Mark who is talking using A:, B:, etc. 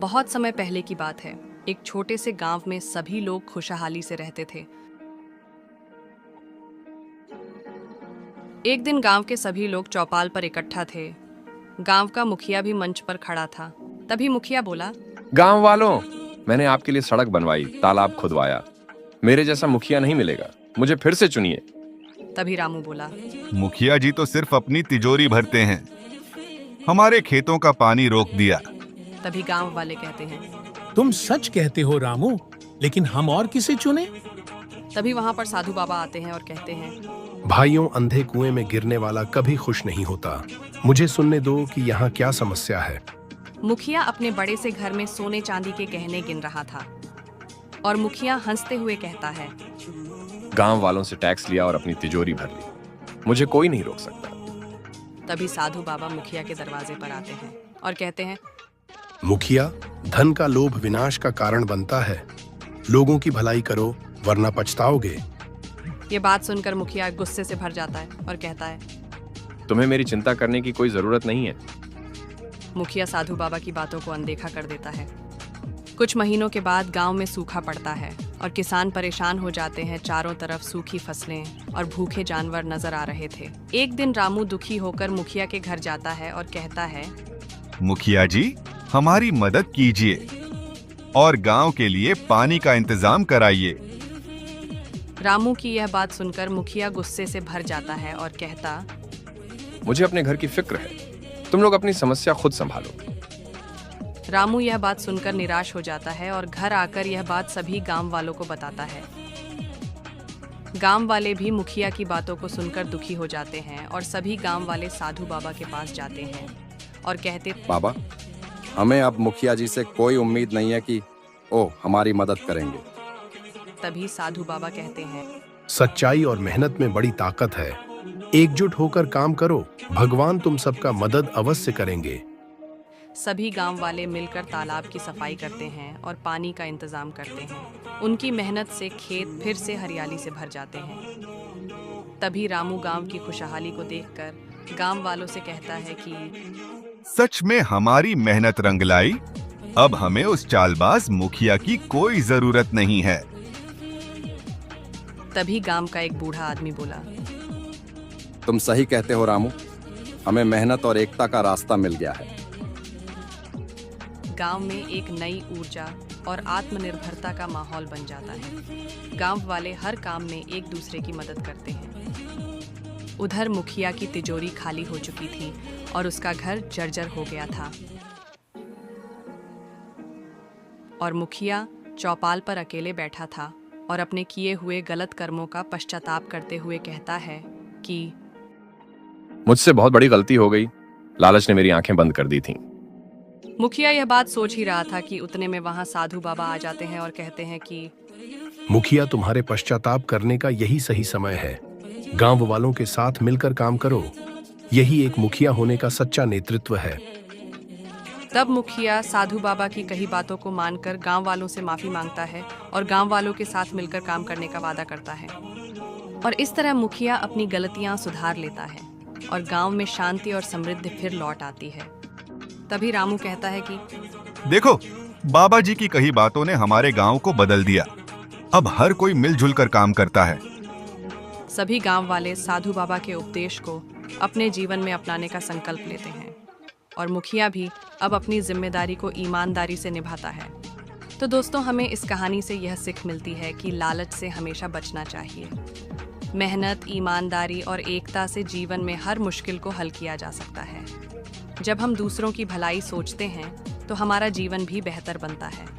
A: बहुत समय पहले की बात है। एक छोटे से गांव में सभी लोग खुशहाली से रहते थे। एक दिन गांव के सभी लोग चौपाल पर इकट्ठा थे। गांव का मुखिया भी मंच पर खड़ा था। तभी मुखिया बोला,
B: गांव वालों, मैंने आपके लिए सड़क बनवाई, तालाब खुदवाया। मेरे जैसा मुखिया नहीं मिलेगा, मुझे फिर से चुनिए।
A: तभी रामू बोला,
C: मुखिया जी तो सिर्फ अपनी तिजोरी भरते हैं, हमारे खेतों का पानी रोक दिया।
A: तभी गांव वाले कहते हैं,
D: तुम सच कहते हो रामू, लेकिन हम और किसे चुने?
A: तभी वहां पर साधु बाबा आते हैं और कहते हैं,
E: भाइयों, अंधे कुएं में गिरने वाला कभी खुश नहीं होता। मुझे सुनने दो कि यहाँ क्या समस्या है।
A: मुखिया अपने बड़े से घर में सोने चांदी के गहने गिन रहा था और मुखिया हंसते हुए कहता है,
B: गांव वालों से टैक्स लिया और अपनी तिजोरी भर ली, मुझे कोई नहीं रोक सकता।
A: तभी साधु बाबा मुखिया के दरवाजे पर आते हैं और कहते हैं,
E: मुखिया, धन का लोभ विनाश का कारण बनता है। लोगों की भलाई करो वरना पछताओगे।
A: ये बात सुनकर मुखिया गुस्से से भर जाता है और कहता है,
B: तुम्हें मेरी चिंता करने की कोई जरूरत नहीं है।
A: मुखिया साधु बाबा की बातों को अनदेखा कर देता है। कुछ महीनों के बाद गांव में सूखा पड़ता है और किसान परेशान हो जाते हैं। चारों तरफ सूखी फसलें और भूखे जानवर नजर आ रहे थे। एक दिन रामू दुखी होकर मुखिया के घर जाता है और कहता है,
C: मुखिया जी, हमारी मदद कीजिए और गांव के लिए पानी का इंतजाम कराइए।
A: रामू की यह बात सुनकर मुखिया गुस्से से भर जाता है और कहता,
B: मुझे अपने घर की फिक्र है, तुम लोग अपनी समस्या खुद संभालो।
A: रामू यह बात सुनकर निराश हो जाता है और घर आकर यह बात सभी गांव वालों को बताता है। गांव वाले भी मुखिया की बातों को सुनकर दुखी हो जाते हैं और सभी गांव वाले साधु बाबा के पास जाते हैं और कहते,
F: बाबा, हमें अब मुखिया जी से कोई उम्मीद नहीं है कि ओ हमारी मदद करेंगे।
A: तभी साधु बाबा कहते हैं,
E: सच्चाई और मेहनत में बड़ी ताकत है। एकजुट होकर काम करो, भगवान तुम सबका मदद अवश्य करेंगे।
A: सभी गांव वाले मिलकर तालाब की सफाई करते हैं और पानी का इंतजाम करते हैं। उनकी मेहनत से खेत फिर से हरियाली से भर जाते हैं। तभी रामू गांव की खुशहाली को देखकर गांव वालों से कहता है कि
C: सच में हमारी मेहनत रंग लाई। अब हमें उस चालबाज मुखिया की कोई जरूरत नहीं है।
A: तभी गांव का एक बूढ़ा आदमी बोला,
F: तुम सही कहते हो रामू, हमें मेहनत और एकता का रास्ता मिल गया है।
A: गांव में एक नई ऊर्जा और आत्मनिर्भरता का माहौल बन जाता है। गांव वाले हर काम में एक दूसरे की मदद करते हैं। उधर मुखिया की तिजोरी खाली हो चुकी थी और उसका घर जर्जर हो गया था और मुखिया चौपाल पर अकेले बैठा था और अपने किए हुए गलत कर्मों का पश्चाताप करते हुए कहता है कि
B: मुझसे बहुत बड़ी गलती हो गई, लालच ने मेरी आंखें बंद कर दी थीं।
A: मुखिया यह बात सोच ही रहा था कि उतने में वहां साधु बाबा आ जाते हैं और कहते हैं कि
E: मुखिया, तुम्हारे पश्चाताप करने का यही सही समय है। गांव वालों के साथ मिलकर काम करो, यही एक मुखिया होने का सच्चा नेतृत्व है।
A: तब मुखिया साधु बाबा की कही बातों को मानकर गांव वालों से माफी मांगता है और गांव वालों के साथ मिलकर काम करने का वादा करता है। और इस तरह मुखिया अपनी गलतियां सुधार लेता है और गांव में शांति और समृद्धि फिर लौट आती है। तभी रामू कहता है कि
C: देखो, बाबा जी की कही बातों ने हमारे गांव को बदल दिया। अब हर कोई मिलजुल कर काम करता है।
A: सभी गांव वाले साधु बाबा के उपदेश को अपने जीवन में अपनाने का संकल्प लेते हैं और मुखिया भी अब अपनी जिम्मेदारी को ईमानदारी से निभाता है। तो दोस्तों, हमें इस कहानी से यह सीख मिलती है कि लालच से हमेशा बचना चाहिए। मेहनत, ईमानदारी और एकता से जीवन में हर मुश्किल को हल किया जा सकता है। जब हम दूसरों की भलाई सोचते हैं तो हमारा जीवन भी बेहतर बनता है।